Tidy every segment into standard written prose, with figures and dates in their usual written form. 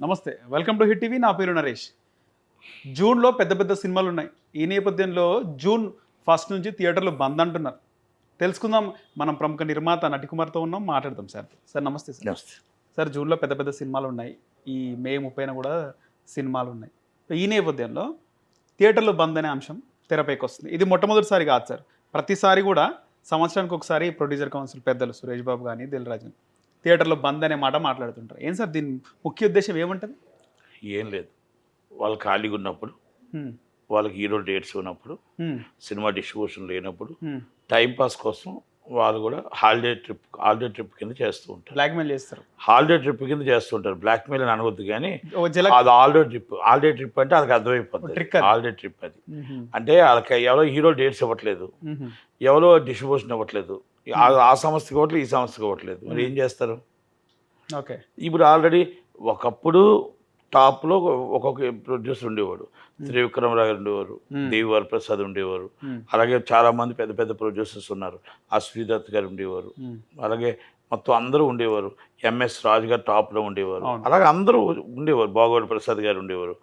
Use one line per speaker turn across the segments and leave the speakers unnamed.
నమస్తే, welcome to hit TV. నా పేరు నరేష్. జూన్లో పెద్ద పెద్ద సినిమాలు ఉన్నాయి. ఈ నేపథ్యంలో జూన్ 1 నుంచి థియేటర్లు బంద్ అంటున్నారు. తెలుసుకుందాం. మనం ప్రముఖ నిర్మాత నటికుమార్తో ఉన్నాం, మాట్లాడదాం. సార్ నమస్తే. సార్ జూన్లో పెద్ద పెద్ద సినిమాలు ఉన్నాయి. ఈ మే 30న కూడా సినిమాలు ఉన్నాయి. ఈ నేపథ్యంలో థియేటర్లు బంద్ అనే అంశం తెరపైకి వస్తుంది. ఇది మొట్టమొదటిసారి కాదు సార్. ప్రతిసారి కూడా సంవత్సరానికి ఒకసారి ప్రొడ్యూసర్ కౌన్సిల్ పెద్దలు సురేష్ బాబు కానీ దిల్ రాజు థియేటర్లో బంద్ అనే మాట మాట్లాడుతుంటారు. ఏం సార్ దీని ముఖ్య ఉద్దేశం ఏముంటుంది?
ఏం లేదు, వాళ్ళు ఖాళీగా ఉన్నప్పుడు, వాళ్ళకి హీరో డేట్స్ ఉన్నప్పుడు, సినిమా డిస్ట్రిబ్యూషన్ లేనప్పుడు టైంపాస్ కోసం వాళ్ళు కూడా హాలిడే ట్రిప్ కింద చేస్తూ ఉంటారు.
బ్లాక్మెయిల్ చేస్తారు.
హాలిడే ట్రిప్ కింద చేస్తుంటారు. బ్లాక్మెయిల్ అని అనవద్దు కానీ అది హాలిడే ట్రిప్ అంటే అది అర్థమైపోతుంది. హాలిడే ట్రిప్ అది అంటే వాళ్ళకి ఎవరో హీరో డేట్స్ ఇవ్వట్లేదు, ఎవరో డిస్ట్రిబ్యూషన్ ఇవ్వట్లేదు, ఆ సంస్థకి ఇవ్వట్లేదు, ఈ సంస్థకి ఇవ్వట్లేదు. మరి ఏం చేస్తారు?
ఓకే,
ఇప్పుడు ఆల్రెడీ ఒకప్పుడు టాప్లో ఒక్కొక్క ప్రొడ్యూసర్ ఉండేవాడు. త్రివిక్రమరావు గారు ఉండేవారు, దేవి వరప్రసాద్ ఉండేవారు, అలాగే చాలామంది పెద్ద పెద్ద ప్రొడ్యూసర్స్ ఉన్నారు. శ్రీదత్ గారు ఉండేవారు, అలాగే మొత్తం అందరూ ఉండేవారు. ఎంఎస్ రాజు గారు టాప్లో ఉండేవారు, అలాగే అందరూ ఉండేవారు. బాగోడు ప్రసాద్ గారు ఉండేవారు.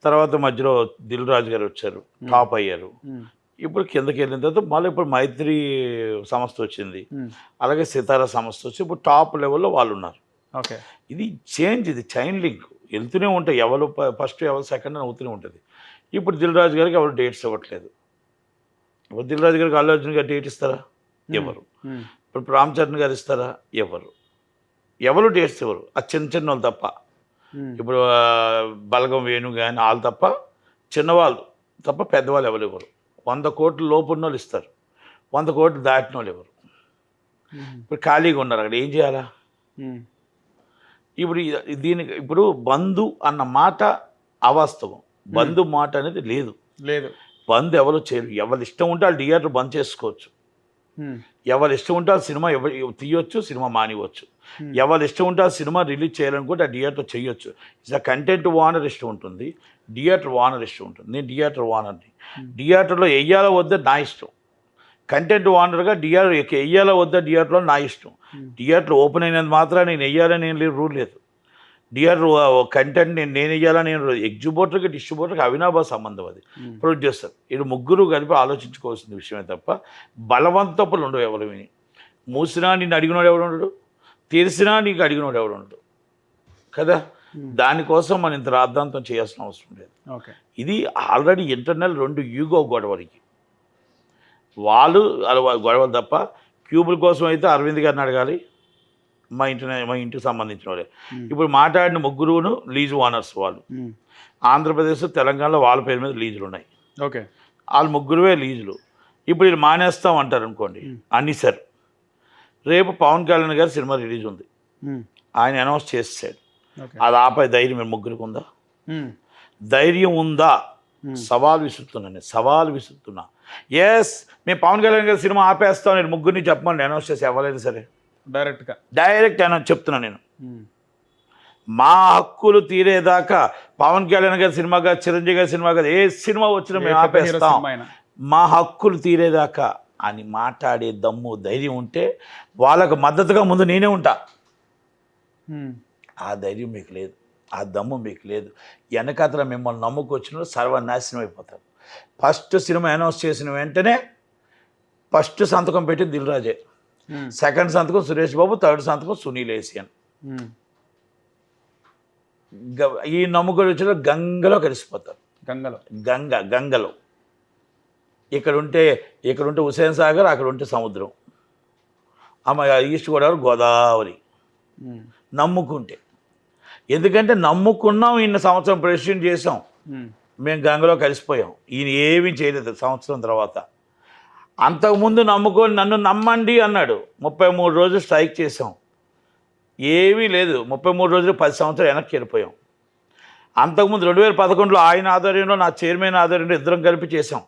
తర్వాత మధ్యలో దిల్ రాజు గారు వచ్చారు, టాప్ అయ్యారు. ఇప్పుడు కిందకి వెళ్ళిన తర్వాత మళ్ళీ ఇప్పుడు మైత్రి సంస్థ వచ్చింది, అలాగే సితారా సంస్థ వచ్చి ఇప్పుడు టాప్ లెవెల్లో వాళ్ళు ఉన్నారు.
ఓకే,
ఇది చేంజ్, ఇది చైన్ లింక్ వెళ్తూనే ఉంటాయి. ఎవరు ఫస్ట్ ఎవరు సెకండ్ అని అవుతూనే ఉంటుంది. ఇప్పుడు దిల్ రాజు గారికి ఎవరు డేట్స్ ఇవ్వట్లేదు. ఇప్పుడు దిల్ రాజు గారికి అల్లు అర్జున్ గారు డేట్ ఇస్తారా? ఎవరు. ఇప్పుడు రామ్ చరణ్ గారు ఇస్తారా? ఎవరు డేట్స్ ఇవ్వరు. ఆ చిన్న వాళ్ళు తప్ప. ఇప్పుడు బలగం వేణు కానీ వాళ్ళు తప్ప, చిన్నవాళ్ళు తప్ప పెద్దవాళ్ళు ఎవరు ఇవ్వరు. 100 కోట్ల లోపు ఉన్న వాళ్ళు ఇస్తారు, 100 కోట్లు దాటిన వాళ్ళు ఎవరు. ఇప్పుడు ఖాళీగా ఉన్నారు, అక్కడ ఏం చేయాలా? ఇప్పుడు ఇప్పుడు బంధు అన్న మాట అవాస్తవం. బంధు మాట అనేది లేదు. బంద్ ఎవరు చేయరు. ఎవరు ఇష్టం ఉంటే వాళ్ళు థియేటర్ బంద్ చేసుకోవచ్చు. ఎవరు ఇష్టం ఉంటే ఆ సినిమా తీయొచ్చు, సినిమా మానివచ్చు. ఎవరు ఇష్టం ఉంటే ఆ సినిమా రిలీజ్ చేయాలనుకుంటే ఆ థియేటర్ చేయొచ్చు. ఇట్స్ ఆ కంటెంట్ ఓనర్ ఇష్టం ఉంటుంది, థియేటర్ ఓనర్ ఇష్టం ఉంటుంది. నేను థియేటర్ ఓనర్ని. థియేటర్లో వెయ్యాలో వద్ద నా ఇష్టం. కంటెంట్ ఓనర్గా థియేటర్ వెయ్యాలో వద్ద థియేటర్లో నా ఇష్టం. థియేటర్ ఓపెన్ అయినంత మాత్రం నేను వెయ్యాలని నేను రూల్ లేదు. థియేటర్ కంటెంట్ నేను వెయ్యాలని నేను ఎగ్జిబ్యూటర్కి డిస్ట్రిబ్యూటర్కి అవినాభావ సంబంధం. అది ప్రొడ్యూసర్. ఇది ముగ్గురు కలిపి ఆలోచించుకోవాల్సిన విషయమే తప్ప బలవంతపులు ఉండవు. ఎవరు విని మూసినా నిన్ను అడిగినోడు ఎవడు ఉండడు, తెరిసినా నీకు అడిగినోడు ఎవడు ఉండడు కదా. దానికోసం మనం ఇంత రాద్ధాంతం చేయాల్సిన అవసరం లేదు. ఇది ఆల్రెడీ ఇంటర్నల్ 2 ఈగో గొడవలకి వాళ్ళు గొడవలు తప్ప. క్యూబుల కోసం అయితే అరవింద్ గారిని అడగాలి, మా ఇంటికి సంబంధించిన వాళ్ళే. ఇప్పుడు మాట్లాడిన ముగ్గురును లీజు ఓనర్స్ వాళ్ళు. ఆంధ్రప్రదేశ్, తెలంగాణలో వాళ్ళ పేరు మీద లీజులు ఉన్నాయి.
ఓకే,
వాళ్ళు ముగ్గురువే లీజులు. ఇప్పుడు వీళ్ళు మానేస్తాం అంటారు అనుకోండి, అన్ని సార్. రేపు పవన్ కళ్యాణ్ గారి సినిమా రిలీజ్ ఉంది, ఆయన అనౌన్స్ చేసేసాడు. అది ఆపై ధైర్యం మీరు ముగ్గురికి ఉందా? ధైర్యం ఉందా? సవాల్ విసురుతున్నా. ఎస్, మేము పవన్ కళ్యాణ్ గారి సినిమా ఆపేస్తాం, నేను ముగ్గురిని చెప్పమని అనౌన్స్ చేసి ఎవరైనా సరే డైరెక్ట్ అనౌన్స్ చెప్తున్నా. నేను మా హక్కులు తీరేదాకా పవన్ కళ్యాణ్ గారి సినిమా కాదు, చిరంజీవి గారి సినిమా కాదు, ఏ సినిమా వచ్చినా మేము ఆపేస్తాం, మా హక్కులు తీరేదాకా అని మాట్లాడే దమ్ము ధైర్యం ఉంటే వాళ్ళకు మద్దతుగా ముందు నేనే ఉంటా. ఆ ధైర్యం మీకు లేదు, ఆ దమ్ము మీకు లేదు. వెనకాతల మిమ్మల్ని నమ్ముకొచ్చిన సర్వనాశనం అయిపోతారు. ఫస్ట్ సినిమా అనౌన్స్ చేసిన వెంటనే ఫస్ట్ సంతకం పెట్టి దిల్ రాజే, సెకండ్ సంతకం సురేష్ బాబు, థర్డ్ సంతకం సునీల్ ఏసియన్. ఈ నమ్ముకొని వచ్చిన గంగలో కలిసిపోతారు. గంగలో ఇక్కడ ఉంటే హుసేన్ సాగర్, అక్కడ ఉంటే సముద్రం. ఈస్ట్ గోదావరి నమ్ముకుంటే. ఎందుకంటే నమ్ముకున్నాం, ఇన్ని సంవత్సరం ప్రెసిడెంట్ చేసాం, మేము గంగలో కలిసిపోయాం. ఈయన ఏమీ చేయలేదు సంవత్సరం తర్వాత. అంతకుముందు నమ్ముకొని నన్ను నమ్మండి అన్నాడు. 33 రోజులు స్ట్రైక్ చేసాం, ఏమీ లేదు. 33 రోజులు 10 సంవత్సరాలు వెనక్కి వెళ్ళిపోయాం. అంతకుముందు 2011లో ఆయన ఆధ్వర్యంలో, నా చైర్మన్ ఆధ్వర్యంలో ఇద్దరం కలిపి చేసాం.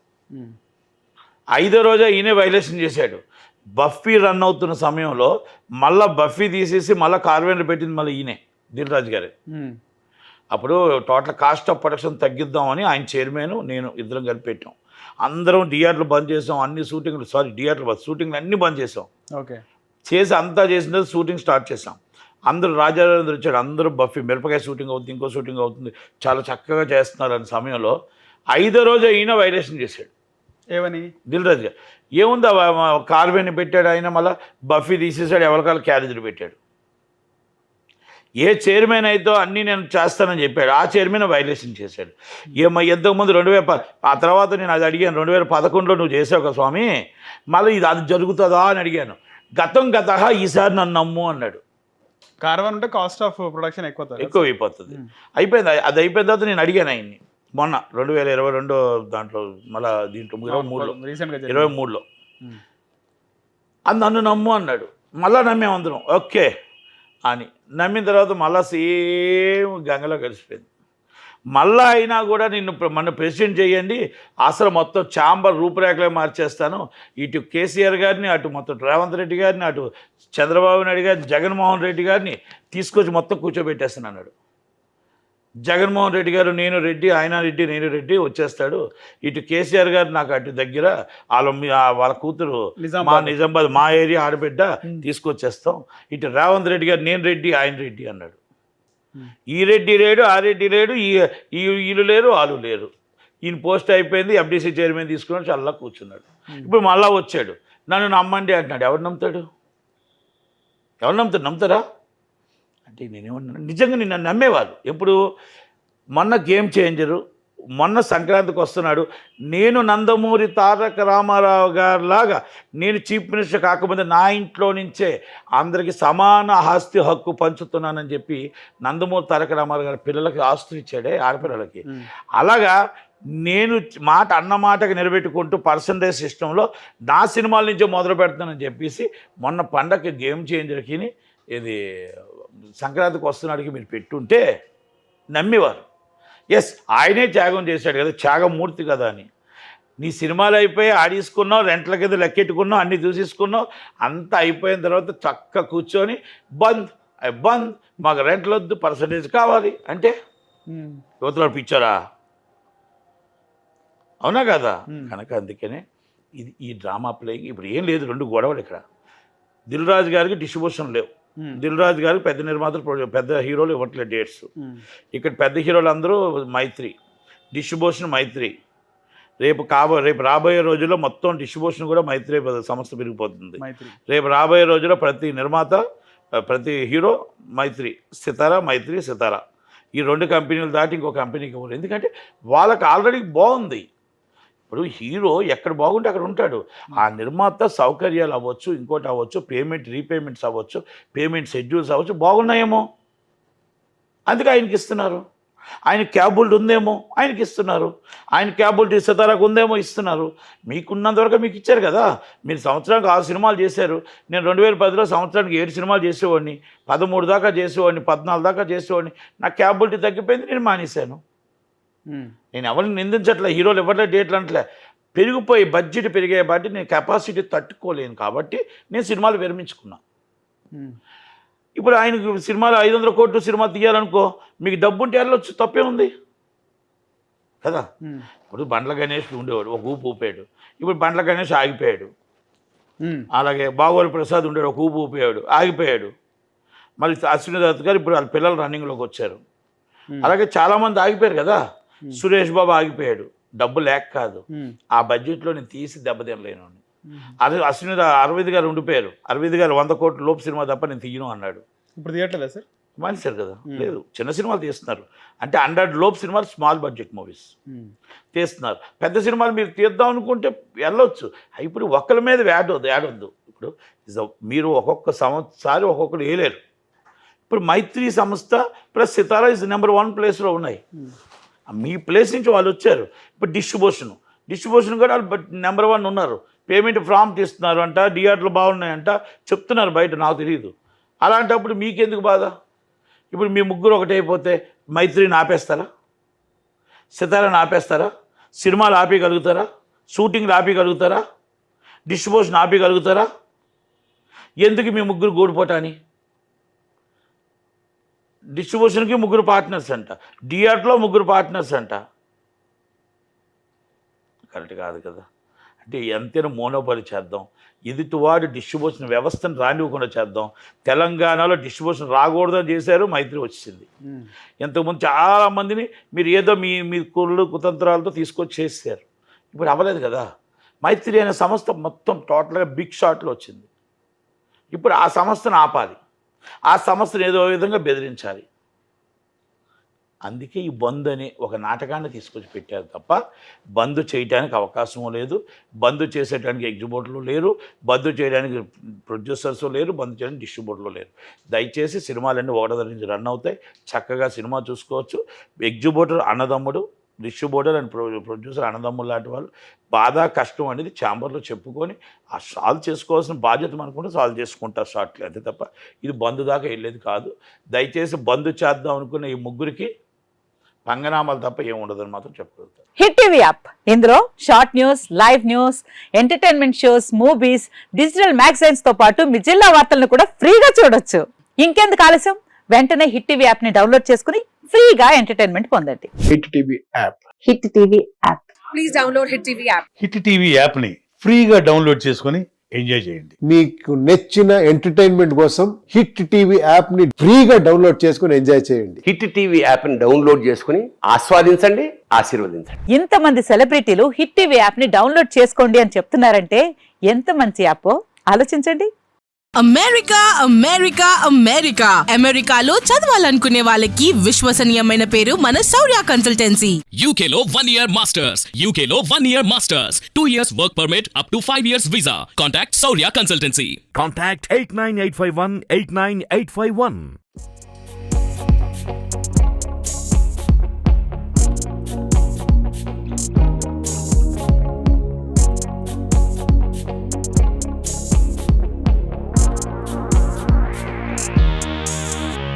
5వ రోజే ఈయనే వైలేషన్ చేశాడు. బఫీ రన్ అవుతున్న సమయంలో మళ్ళీ బఫీ తీసేసి మళ్ళీ కార్వెన్లు పెట్టింది మళ్ళీ ఈయనే, దిల్ రాజు గారే. అప్పుడు టోటల్ కాస్ట్ ఆఫ్ ప్రొడక్షన్ తగ్గిద్దామని ఆయన చైర్మన్, నేను ఇద్దరం కలిపి పెట్టాం. అందరం థియేటర్లు బంద్ చేసాం, అన్ని షూటింగ్లు అన్నీ బంద్ చేసాం. చేసి అంతా చేసిన షూటింగ్ స్టార్ట్ చేసాం. అందరూ రాజారావు వచ్చాడు, అందరూ బఫీ మిరపకాయ షూటింగ్ అవుతుంది, ఇంకో షూటింగ్ అవుతుంది, చాలా చక్కగా చేస్తున్నారు అనే సమయంలో 5వ రోజు ఈయన వైలేషన్ చేశాడు.
ఏమని?
దిల్ రాజు గారు ఏముంది కార్వేని పెట్టాడు, ఆయన మళ్ళీ బఫీ తీసేసాడు, ఎవరికాలు క్యారేజీలు పెట్టాడు. ఏ చైర్మన్ అయితే అన్నీ నేను చేస్తానని చెప్పాడు, ఆ చైర్మన్ వైలేషన్ చేశాడు. ఎంతకుముందు 2000 ఆ తర్వాత నేను అది అడిగాను, 2011లో నువ్వు చేసావు కదా స్వామి, మళ్ళీ అది జరుగుతుందా అని అడిగాను. గత ఈసారి నన్ను నమ్ము అన్నాడు.
కార్వన్ ఉంటే కాస్ట్ ఆఫ్ ప్రొడక్షన్ ఎక్కువ
అయిపోతుంది. అయిపోయింది. అది అయిపోయిన తర్వాత నేను అడిగాను ఆయన్ని మొన్న 2022 దాంట్లో, మళ్ళీ దీంట్లో 23లో అది నన్ను నమ్ము అన్నాడు. మళ్ళీ నమ్మేమందరం ఓకే అని నమ్మిన తర్వాత మళ్ళీ సేమ్ గంగలో కలిసిపోయింది. మళ్ళీ అయినా కూడా మన ప్రెసిడెంట్ చేయండి, అసలు మొత్తం ఛాంబర్ రూపురేఖలే మార్చేస్తాను, ఇటు కేసీఆర్ గారిని, అటు మొత్తం రేవంత్ రెడ్డి గారిని, అటు చంద్రబాబు నాయుడు గారిని, జగన్మోహన్ రెడ్డి గారిని తీసుకొచ్చి మొత్తం కూర్చోబెట్టేస్తాను అన్నాడు. జగన్మోహన్ రెడ్డి గారు నేను రెడ్డి, ఆయన రెడ్డి, నేను రెడ్డి వచ్చేస్తాడు. ఇటు కేసీఆర్ గారు నాకు అటు దగ్గర, వాళ్ళ కూతురు మా నిజామాబాద్ మా ఏరియా ఆడబిడ్డ తీసుకొచ్చేస్తాం. ఇటు రేవంత్ రెడ్డి గారు నేను రెడ్డి, ఆయన రెడ్డి అన్నాడు. ఈ రెడ్డి లేడు, ఆ రెడ్డి లేడు, వీళ్ళు లేరు, వాళ్ళు లేరు. ఈయన పోస్ట్ అయిపోయింది, FDC చైర్మన్ తీసుకున్నాడు, చల్లా కూర్చున్నాడు. ఇప్పుడు మళ్ళా వచ్చాడు, నన్ను నమ్మండి అంటున్నాడు. ఎవరు నమ్ముతాడు? నమ్ముతారా అంటే నేనేమన్నా, నిజంగా నిన్ను నమ్మేవాళ్ళు. ఎప్పుడు మొన్న గేమ్ చేంజరు, మొన్న సంక్రాంతికి వస్తున్నాడు, నేను నందమూరి తారక రామారావు గారిలాగా నేను చీఫ్ మినిస్టర్ కాకపోతే నా ఇంట్లో నుంచే అందరికీ సమాన ఆస్తి హక్కు పంచుతున్నానని చెప్పి నందమూరి తారక రామారావు గారి పిల్లలకి ఆస్తులు ఇచ్చాడే, ఆడపిల్లలకి. అలాగా నేను అన్న మాటకి నిలబెట్టుకుంటూ పర్సంటేజ్ సిస్టంలో నా సినిమాల నుంచే మొదలు పెడతానని చెప్పేసి మొన్న పండగకి గేమ్ చేంజర్కి ఇది సంక్రాంతికి వస్తున్నాడికి మీరు పెట్టుంటే నమ్మేవారు. ఎస్, ఆయనే త్యాగం చేశాడు కదా, త్యాగమూర్తి కదా అని. నీ సినిమాలు అయిపోయి ఆడేసుకున్నావు, రెంట్ల కింద లెక్కెట్టుకున్నావు, అన్నీ చూసేసుకున్నావు, అంతా అయిపోయిన తర్వాత చక్క కూర్చొని బంద్ మాకు రెంట్లు వద్దు, పర్సంటేజ్ కావాలి అంటే యువతలో పిచ్చారా? అవునా కదా? కనుక అందుకనే ఈ డ్రామా ప్లేయింగ్ ఇప్పుడు ఏం లేదు, 2 గొడవలు ఇక్కడ. దిల్ రాజు గారికి డిస్ట్రిబ్యూషన్ లేవు, దిల్ రాజు గారికి పెద్ద నిర్మాతలు పెద్ద హీరోలు ఇవ్వట్లేదు డేట్స్. ఇక్కడ పెద్ద హీరోలు అందరూ మైత్రి, డిస్ట్రిబ్యూషన్ మైత్రి. రేపు రాబోయే రోజుల్లో మొత్తం డిస్ట్రిబ్యూషన్ కూడా మైత్రి సంస్థ పెరిగిపోతుంది. రేపు రాబోయే రోజుల్లో ప్రతి నిర్మాత, ప్రతి హీరో మైత్రి, సితారా ఈ 2 కంపెనీలు దాటి ఇంకో కంపెనీకి ఇవ్వరు. ఎందుకంటే వాళ్ళకి ఆల్రెడీ బాగుంది. ఇప్పుడు హీరో ఎక్కడ బాగుంటే అక్కడ ఉంటాడు. ఆ నిర్మాత సౌకర్యాలు అవ్వచ్చు, ఇంకోటి అవ్వచ్చు, రీపేమెంట్స్ అవ్వచ్చు, పేమెంట్ షెడ్యూల్స్ అవ్వచ్చు, బాగున్నాయేమో అందుకే ఆయనకి ఇస్తున్నారు. ఆయన క్యాబుల్డ్ ఉందేమో ఆయనకి ఇస్తున్నారు, ఆయన క్యాబుల్డ్ సితారాకు ఉందేమో ఇస్తున్నారు. మీకున్నంతవరకు మీకు ఇచ్చారు కదా. మీరు సంవత్సరానికి 6 సినిమాలు చేశారు, నేను 2010లో సంవత్సరానికి 7 సినిమాలు చేసేవాడిని, 13 దాకా చేసేవాడిని, 14 దాకా చేసేవాడిని. నా క్యాబులిటీ తగ్గిపోయింది, నేను మానేశాను. నేను ఎవరిని నిందించట్లే, హీరోలు ఇవ్వట్లే, డేట్లు అంటలే. పెరిగిపోయి బడ్జెట్ పెరిగే బట్టి నేను కెపాసిటీ తట్టుకోలేను కాబట్టి నేను సినిమాలు విరమించుకున్నా. ఇప్పుడు ఆయనకు సినిమాలు 500 కోట్లు సినిమా తీయాలనుకో, మీకు డబ్బుంటే వెళ్ళొచ్చు, తప్పే ఉంది కదా. ఇప్పుడు బండ్ల గణేష్ ఉండేవాడు, ఒక ఊపు ఊపాడు. ఇప్పుడు బండ్ల గణేష్ ఆగిపోయాడు. అలాగే బాగోలు ప్రసాద్ ఉండేవాడు, ఒక ఊపు ఊపాడు, ఆగిపోయాడు. మళ్ళీ అశ్విని దత్ గారు ఇప్పుడు వాళ్ళ పిల్లలు రన్నింగ్లోకి వచ్చారు. అలాగే చాలామంది ఆగిపోయారు కదా. సురేష్ బాబు ఆగిపోయాడు, డబ్బు లేక కాదు, ఆ బడ్జెట్లో నేను తీసి దెబ్బతినలేను. అరవింద్ గారు ఉండిపోయారు, అరవింద్ గారు 100 కోట్ల లోపు సినిమా తప్ప నేను తీయను అన్నాడు.
ఇప్పుడు తీయట్లేదు సార్,
మానేశారు కదా. లేదు, చిన్న సినిమాలు తీస్తున్నారు, అంటే 100 లోపు సినిమాలు, స్మాల్ బడ్జెట్ మూవీస్ తీస్తున్నారు. పెద్ద సినిమాలు మీరు తీద్దాం అనుకుంటే వెళ్ళొచ్చు. ఇప్పుడు ఒక్కరి మీద యాడ్ వద్దు. ఇప్పుడు మీరు ఒక్కొక్క సంవత్సరం ఒక్కొక్కరు వేయలేరు. ఇప్పుడు మైత్రి సంస్థ ప్లస్ సితారా ఇస్ నెంబర్ 1 ప్లేస్లో ఉన్నాయి. మీ ప్లేస్ నుంచి వాళ్ళు వచ్చారు. ఇప్పుడు డిస్ట్రిబ్యూషన్ కూడా వాళ్ళు నెంబర్ 1 ఉన్నారు. పేమెంట్ ఫ్రామ్ తీస్తున్నారు అంట, డిఆర్లు బాగున్నాయంట చెప్తున్నారు బయట, నాకు తెలియదు. అలాంటప్పుడు మీకెందుకు బాధ? ఇప్పుడు మీ ముగ్గురు ఒకటైపోతే మైత్రిని ఆపేస్తారా? సితారాని ఆపేస్తారా? సినిమాలు ఆపేయగలుగుతారా? షూటింగ్లు ఆపేయగలుగుతారా? డిస్ట్రిబ్యూషన్ ఆపేయగలుగుతారా? ఎందుకు మీ ముగ్గురు గూడిపోటాని? డిస్ట్రిబ్యూషన్కి 3 పార్ట్నర్స్ అంట, డిఆర్లో 3 పార్ట్నర్స్ అంట. కరెక్ట్ కాదు కదా. అంటే ఎంతైనా మోనోపాలి చేద్దాం, ఎదుటివాడు డిస్ట్రిబ్యూషన్ వ్యవస్థను రానివ్వకుండా చేద్దాం. తెలంగాణలో డిస్ట్రిబ్యూషన్ రాకూడదని చేశారు, మైత్రి వచ్చింది. ఇంతకుముందు చాలామందిని మీరు ఏదో మీ కుళ్ళు కుతంత్రాలతో తీసుకొచ్చి చేశారు. ఇప్పుడు అవ్వలేదు కదా. మైత్రి అనే సంస్థ మొత్తం టోటల్గా బిగ్ షాట్లో వచ్చింది. ఇప్పుడు ఆ సంస్థను ఆపాలి, ఆ సంస్థను ఏదో విధంగా బెదిరించాలి. అందుకే ఈ బంద్ అనే ఒక నాటకాన్ని తీసుకొచ్చి పెట్టారు తప్ప బంద్ చేయడానికి అవకాశం లేదు, బంద్ చేసేటానికి ఎగ్జిబ్యూటర్లు లేరు, బంద్ చేయడానికి ప్రొడ్యూసర్స్ లేరు, బంద్ చేయడానికి డిస్ట్రిబ్యూటర్లు లేరు. దయచేసి సినిమాలన్నీ ఒకటో నుంచి రన్ అవుతాయి, చక్కగా సినిమా చూసుకోవచ్చు. ఎగ్జిబ్యూటర్ అన్నదమ్ముడు, డిస్ట్రిబ్యూటర్ అండ్ ప్రొడ్యూసర్ అన్నదమ్ములు లాంటి వాళ్ళు బాధ కష్టం అనేది ఛాంబర్లో చెప్పుకొని ఆ సాల్వ్ చేసుకోవాల్సిన బాధ్యత మనకుంటే సాల్వ్ చేసుకుంటారు షార్ట్లు, అంతే తప్ప ఇది బంద్ దాకా వెళ్ళేది కాదు. దయచేసి బంద్ చేద్దాం అనుకున్న ఈ ముగ్గురికి పంగనామాలు తప్ప ఏముండదని మాత్రం చెప్పగలుగుతారు.
హిట్ టీవీ యాప్, ఇందులో short news, live news, entertainment shows, movies, digital magazines తో పాటు మీ జిల్లా వార్తలను కూడా ఫ్రీగా చూడొచ్చు. ఇంకెందుకు ఆలస్యం, వెంటనే హిట్ టీవీ యాప్ ని డౌన్లోడ్ చేసుకుని ఫ్రీగా ఎంటర్టైన్మెంట్ పొందండి.
Hit TV app.
Hit TV app.
Please download Hit TV app.
Hit TV యాప్ని ఫ్రీగా డౌన్లోడ్ చేసుకొని ఎంజాయ్ చేయండి.
మీకు నచ్చిన ఎంటర్టైన్మెంట్ కోసం హిట్ టీవీ యాప్ ని ఫ్రీగా డౌన్లోడ్ చేసుకుని ఎంజాయ్ చేయండి.
హిట్ టీవీ యాప్ని డౌన్లోడ్ చేసుకుని ఆస్వాదించండి, ఆశీర్వదించండి.
ఇంతమంది సెలబ్రిటీలు హిట్ టీవీ యాప్ ని డౌన్లోడ్ చేసుకోండి అని చెప్తున్నారంటే ఎంత మంచి యాప్ ఆలోచించండి.
అమెరికా అమెరికా అమెరికా అమెరికాలో చదవాలనుకునే వాళ్ళకి విశ్వసనీయమైన పేరు మన శౌర్య కన్సల్టెన్సీ.
UK లో 1 year masters, UK లో 1 year masters, 2 years work permit up to 5 years visa. Contact Saurya Consultancy.
Contact 89851 89851.